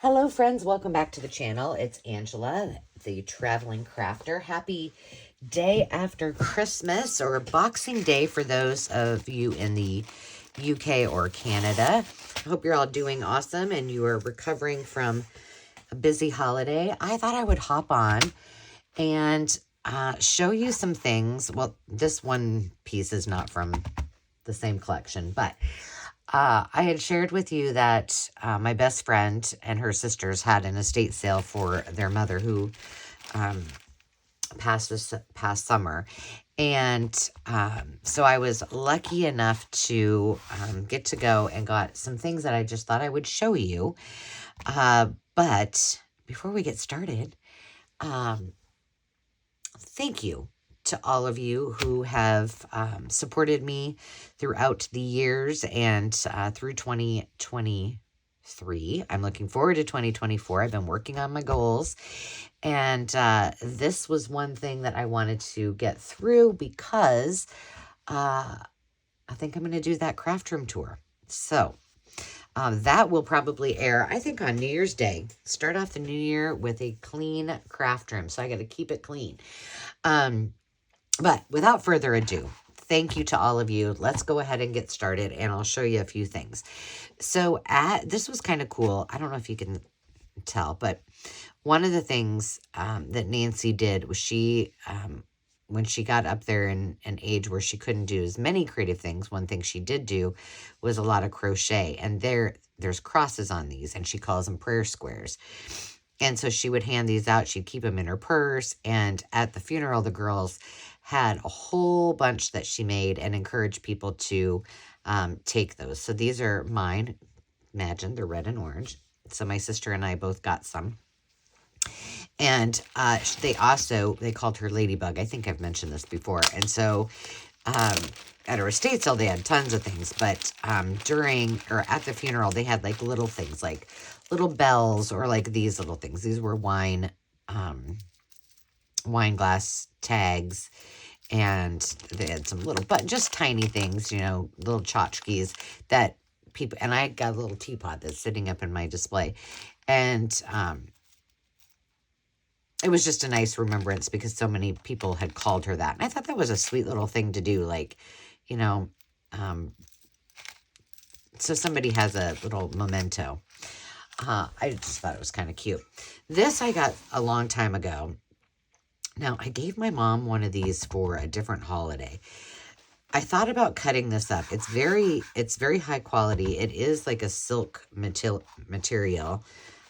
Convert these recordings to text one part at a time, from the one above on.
Hello friends, welcome back to the channel. It's Angela, the traveling crafter. Happy day after Christmas, or Boxing Day for those of you in the UK or Canada. I hope you're all doing awesome and you are recovering from a busy holiday. I thought I would hop on and show you some things. Well, this one piece is not from the same collection, but I had shared with you that my best friend and her sisters had an estate sale for their mother who passed this past summer. And so I was lucky enough to get to go and got some things that I just thought I would show you. But before we get started, thank you to all of you who have supported me throughout the years and through 2023. I'm looking forward to 2024. I've been working on my goals. And this was one thing that I wanted to get through because I think I'm going to do that craft room tour. So that will probably air, I think, on New Year's Day. Start off the new year with a clean craft room. So I got to keep it clean. But without further ado, thank you to all of you. Let's go ahead and get started, and I'll show you a few things. So this was kind of cool. I don't know if you can tell, but one of the things that Nancy did was she, when she got up there in an age where she couldn't do as many creative things, one thing she did do was a lot of crochet. And there's crosses on these, and she calls them prayer squares. And so she would hand these out. She'd keep them in her purse. And at the funeral, the girls had a whole bunch that she made and encouraged people to take those. So these are mine. Imagine they're red and orange. So my sister and I both got some. And they called her Ladybug. I think I've mentioned this before. And so at her estate sale, they had tons of things. But at the funeral, they had like little things like little bells or like these little things. These were wine glass tags, and they had some little, but just tiny things, little tchotchkes that people, and I got a little teapot that's sitting up in my display. And it was just a nice remembrance because so many people had called her that. And I thought that was a sweet little thing to do. Like, so somebody has a little memento. I just thought it was kind of cute. This I got a long time ago. Now, I gave my mom one of these for a different holiday. I thought about cutting this up. It's very high quality. It is like a silk material.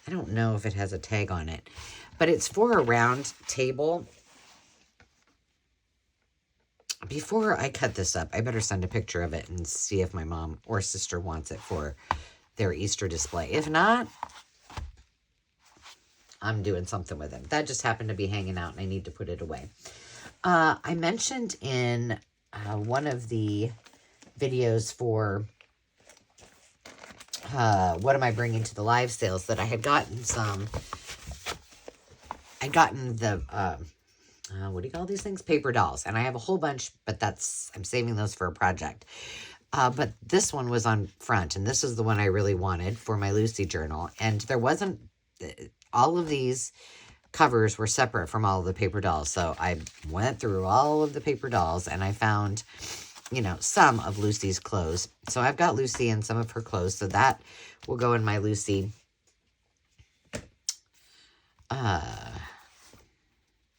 I don't know if it has a tag on it, but it's for a round table. Before I cut this up, I better send a picture of it and see if my mom or sister wants it for their Easter display. If not, I'm doing something with it. That just happened to be hanging out and I need to put it away. I mentioned in one of the videos for what am I bringing to the live sales that I had gotten the what do you call these things? Paper dolls. And I have a whole bunch, but I'm saving those for a project. But this one was on front, and this is the one I really wanted for my Lucy journal. And there wasn't, all of these covers were separate from all of the paper dolls. So I went through all of the paper dolls and I found, some of Lucy's clothes. So I've got Lucy and some of her clothes. So that will go in my Lucy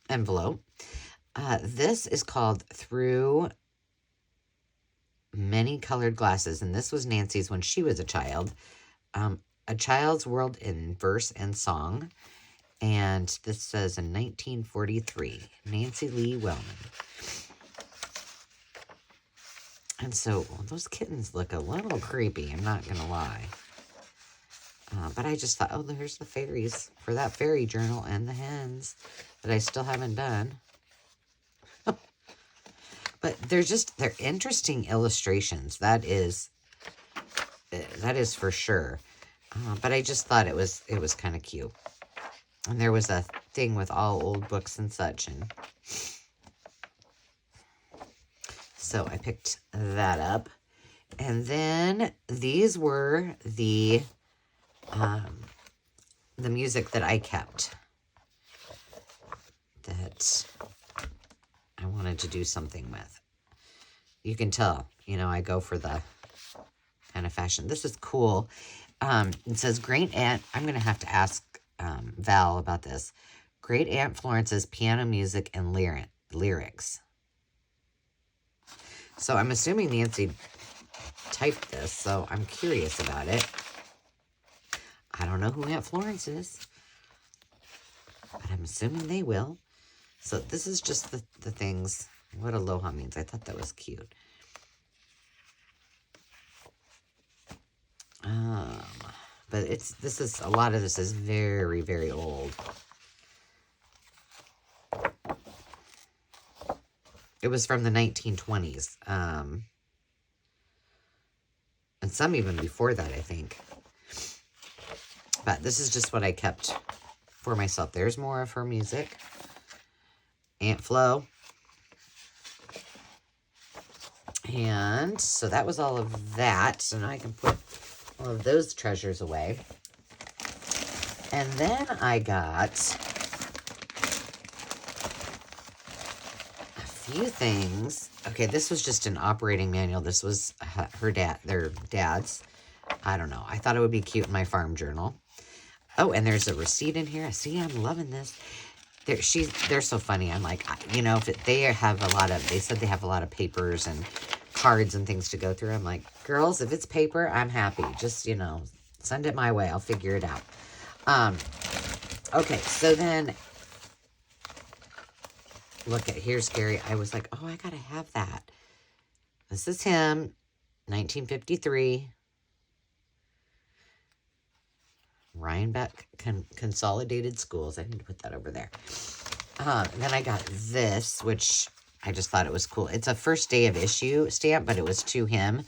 envelope. This is called Through Many Colored Glasses. And this was Nancy's when she was a child. A Child's World in Verse and Song. And this says in 1943, Nancy Lee Wellman. And so those kittens look a little creepy, I'm not going to lie. But I just thought, oh, there's the fairies for that fairy journal and the hens that I still haven't done. But they're interesting illustrations. That is for sure. But I just thought it was kind of cute. And there was a thing with all old books and such. And so I picked that up. And then these were the the music that I kept that I wanted to do something with. You can tell, you know, I go for the kind of fashion. This is cool. It says, Great Aunt, I'm going to have to ask Val about this. Great Aunt Florence's piano music and lyrics. So I'm assuming Nancy typed this, so I'm curious about it. I don't know who Aunt Florence is, but I'm assuming they will. So this is just the things, what aloha means. I thought that was cute. But a lot of this is very, very old. It was from the 1920s. And some even before that, I think. But this is just what I kept for myself. There's more of her music. Aunt Flo. And so that was all of that. So now I can put all of those treasures away. And then I got a few things. Okay, this was just an operating manual. This was their dad's. I don't know. I thought it would be cute in my farm journal. Oh, and there's a receipt in here. See, I'm loving this. They're so funny. I'm like, you know, they said they have a lot of papers and cards and things to go through. I'm like, girls, if it's paper, I'm happy. Just, you know, send it my way. I'll figure it out. Okay, so then, here's Gary. I was like, oh, I gotta have that. This is him, 1953. Rhinebeck Consolidated Schools. I need to put that over there. Then I got this, which I just thought it was cool. It's a first day of issue stamp, but it was to him.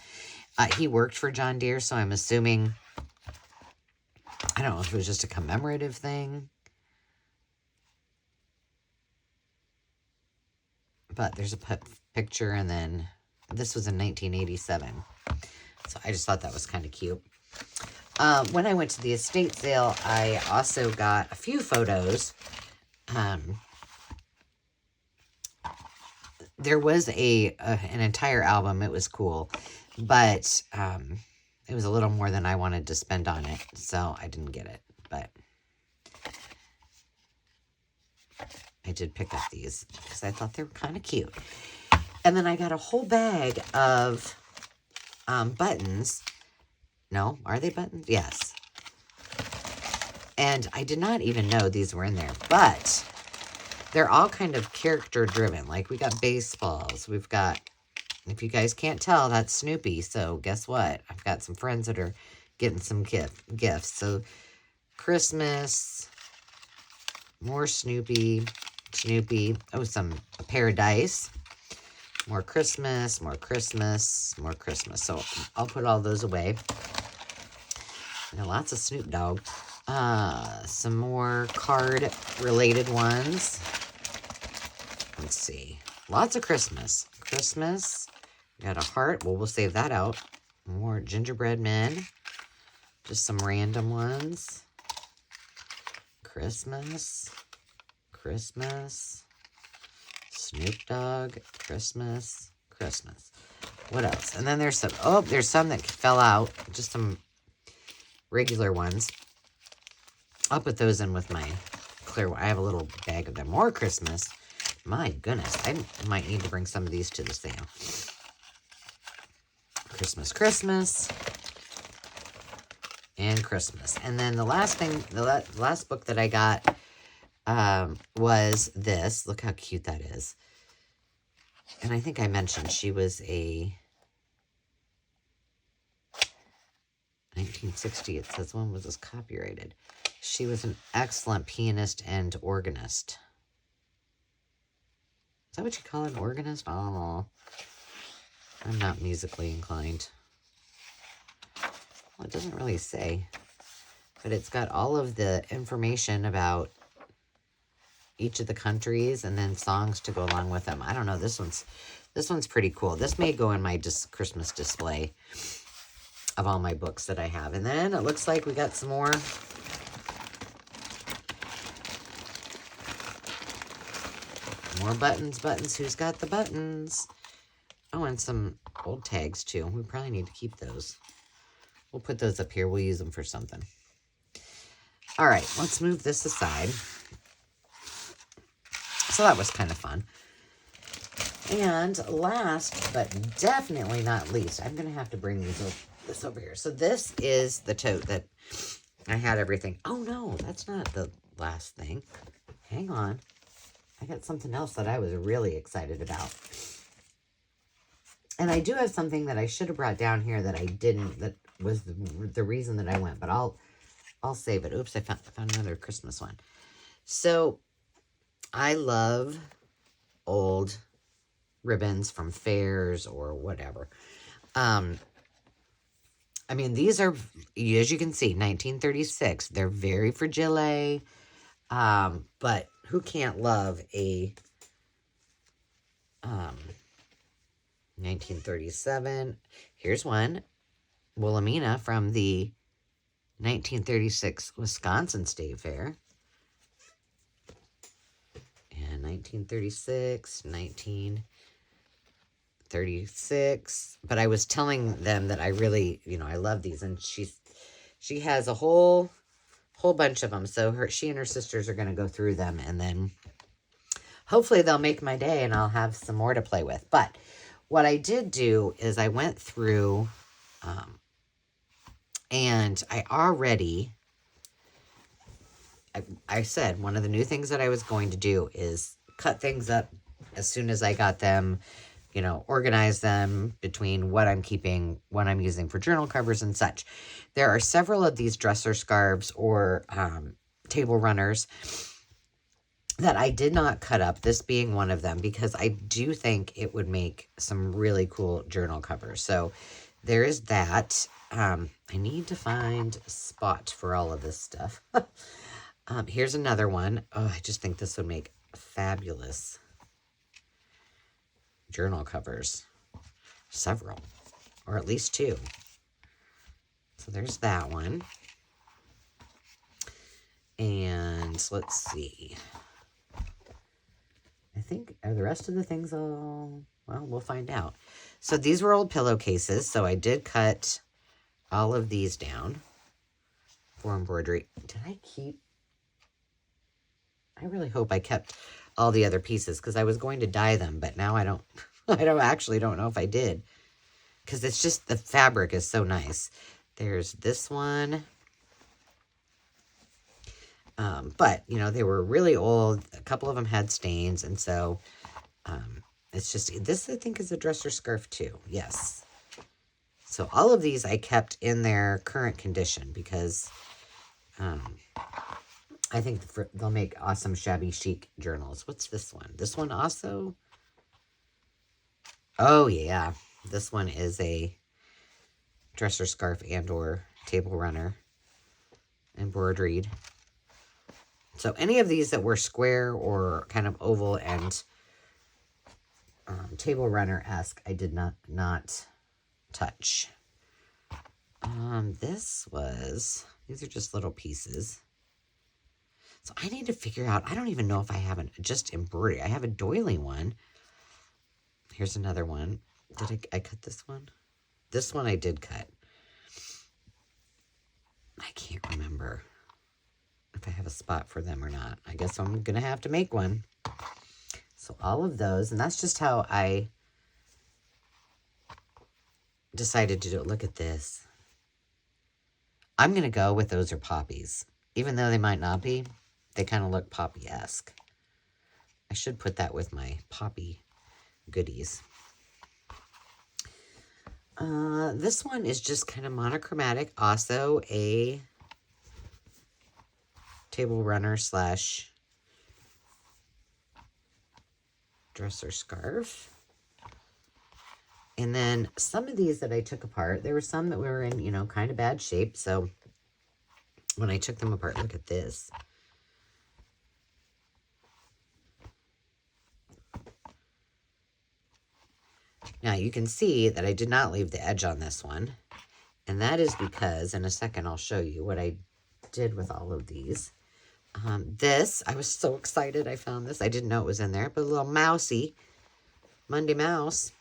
He worked for John Deere, so I'm assuming, I don't know if it was just a commemorative thing. But there's a picture, and then this was in 1987. So I just thought that was kind of cute. When I went to the estate sale, I also got a few photos. There was an entire album. It was cool, but it was a little more than I wanted to spend on it, so I didn't get it. But I did pick up these because I thought they were kind of cute. And then I got a whole bag of buttons. No, are they buttons? Yes. And I did not even know these were in there, but they're all kind of character driven. Like, we got baseballs. We've got, if you guys can't tell, that's Snoopy. So guess what? I've got some friends that are getting some gifts. So Christmas, more Snoopy. Oh, a pair of dice. More Christmas. So I'll put all those away. And lots of Snoop Dogg. Some more card-related ones. Let's see. Lots of Christmas. Got a heart. Well, we'll save that out. More gingerbread men. Just some random ones. Christmas. Snoop Dogg. Christmas. What else? And then there's some that fell out. Just some regular ones. I'll put those in with my clear one. I have a little bag of them. More Christmas. My goodness. I might need to bring some of these to the sale. Christmas. And Christmas. And then the last book that I got was this. Look how cute that is. And I think I mentioned she was a 1960, it says, when was this copyrighted? She was an excellent pianist and organist. Is that what you call an organist? I don't know. I'm not musically inclined. Well, it doesn't really say. But it's got all of the information about each of the countries and then songs to go along with them. I don't know. This one's pretty cool. This may go in my Christmas display of all my books that I have. And then it looks like we got some more More buttons, buttons. Who's got the buttons? Oh, and some old tags, too. We probably need to keep those. We'll put those up here. We'll use them for something. All right, let's move this aside. So that was kind of fun. And last, but definitely not least, I'm going to have to bring this over here. So this is the tote that I had everything. Oh, no, that's not the last thing. Hang on. I got something else that I was really excited about. And I do have something that I should have brought down here that I didn't, that was the reason that I went. But I'll save it. Oops, I found another Christmas one. So I love old ribbons from fairs or whatever. I mean, these are, as you can see, 1936. They're very fragile. But who can't love a 1937? Here's one, Wilhelmina from the 1936 Wisconsin State Fair. And 1936, 1936. But I was telling them that I really, I love these. And she has a whole bunch of them. So she and her sisters are going to go through them. And then hopefully they'll make my day and I'll have some more to play with. But what I did do is I went through and I said one of the new things that I was going to do is cut things up as soon as I got them, organize them between what I'm keeping, what I'm using for journal covers and such. There are several of these dresser scarves or table runners that I did not cut up, this being one of them, because I do think it would make some really cool journal covers. So there is that. I need to find a spot for all of this stuff. Here's another one. Oh, I just think this would make fabulous journal covers. Several, or at least two. So there's that one. And let's see. I think, are the rest of the things all, well, we'll find out. So these were old pillowcases. So I did cut all of these down for embroidery. Did I keep? I really hope I kept all the other pieces because I was going to dye them, but now I don't know if I did because it's just the fabric is so nice. There's this one. But, they were really old. A couple of them had stains. And so it's just, this I think is a dresser scarf too. Yes. So all of these I kept in their current condition because I think they'll make awesome shabby chic journals. What's this one? This one also? Oh, yeah. This one is a dresser scarf and or table runner embroidered. So any of these that were square or kind of oval and table runner-esque, I did not touch. These are just little pieces. So I need to figure out, I don't even know if I have just embroidery. I have a doily one. Here's another one. Did I cut this one? This one I did cut. I can't remember if I have a spot for them or not. I guess I'm going to have to make one. So all of those, and that's just how I decided to do it. Look at this. I'm going to go with those are poppies. Even though they might not be, they kind of look poppy-esque. I should put that with my poppy goodies. This one is just kind of monochromatic. Also a table runner / dresser scarf. And then some of these that I took apart, there were some that were in, kind of bad shape. So when I took them apart, look at this. Now you can see that I did not leave the edge on this one. And that is because, in a second I'll show you what I did with all of these. This, I was so excited I found this. I didn't know it was in there, but a little mousy, Monday Mouse.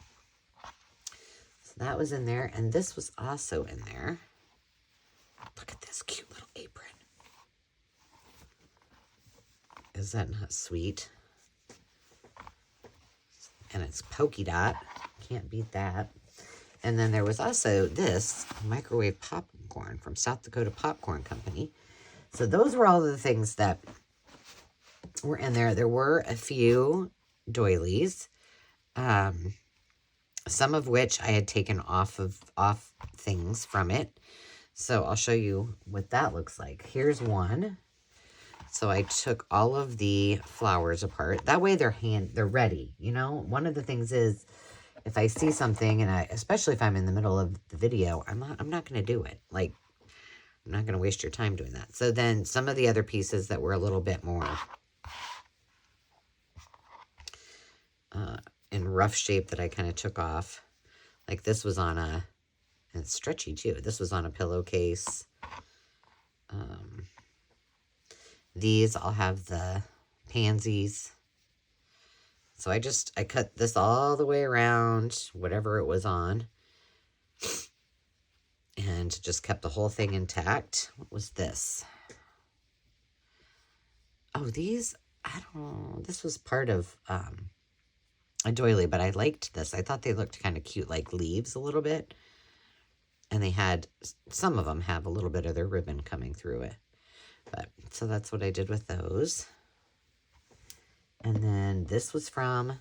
So that was in there, and this was also in there. Look at this cute little apron. Is that not sweet? And it's polka dot. Can't beat that. And then there was also this microwave popcorn from South Dakota Popcorn Company. So those were all the things that were in there. There were a few doilies, some of which I had taken off things from it. So I'll show you what that looks like. Here's one. So I took all of the flowers apart. That way they're ready. You know, one of the things is if I see something, and especially if I'm in the middle of the video, I'm not going to do it. Like, I'm not going to waste your time doing that. So then some of the other pieces that were a little bit more in rough shape that I kind of took off. Like this was on and it's stretchy too. This was on a pillowcase. These all have the pansies. So I cut this all the way around, whatever it was on. And just kept the whole thing intact. What was this? Oh, these, I don't know. This was part of a doily, but I liked this. I thought they looked kind of cute, like leaves a little bit. And they had, some of them have a little bit of their ribbon coming through it. But, so that's what I did with those. And then this was from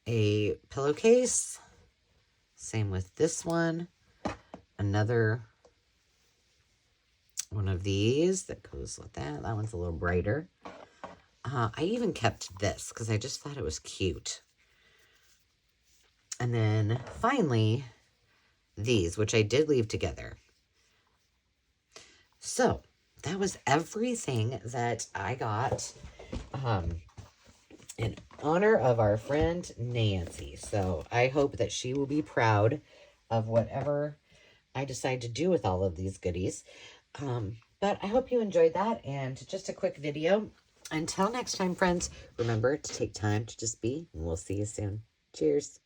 a pillowcase. Same with this one. Another one of these that goes with that. That one's a little brighter. I even kept this because I just thought it was cute. And then finally, these, which I did leave together. So that was everything that I got in honor of our friend Nancy. So I hope that she will be proud of whatever I decide to do with all of these goodies. But I hope you enjoyed that, and just a quick video. Until next time, friends, remember to take time to just be, and we'll see you soon. Cheers.